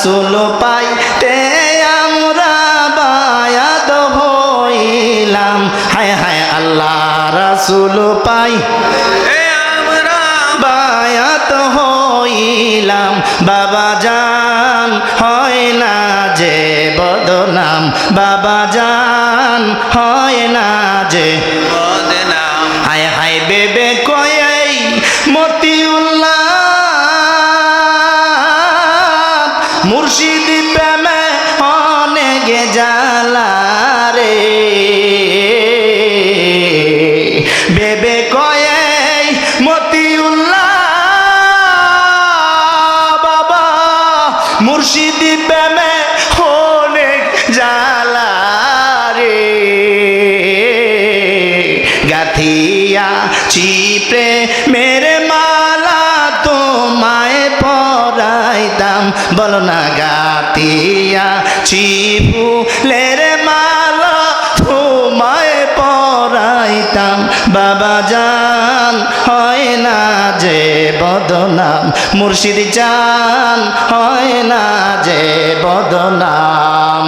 রাসূল পাইতে আমরা বায়াত হইলাম। হায় হায় আল্লাহ রাসূল পাই আমরা বায়াত হইলাম। বাবা জান হয় না যে বদনাম, বাবা জান হয় না যে বদনাম। হায় হায় বেবে কয় মতিউল্লাহ মুর্শিদ প্রেমে অনেক জ্বালা রে। বেবে কয় মতিউল্লাহ বাবা মুর্শিদ প্রেমে অনেক জ্বালা রে। গাথিয়া চিপ্রে মেরে মালা তোমায় পরাইতাম, বলো না গাতিয়া চিপুলের মালা তোমায় পরাইতাম। বাবা জান হয় না যে বদনাম, মুর্শিদ জান হয় না যে বদনাম।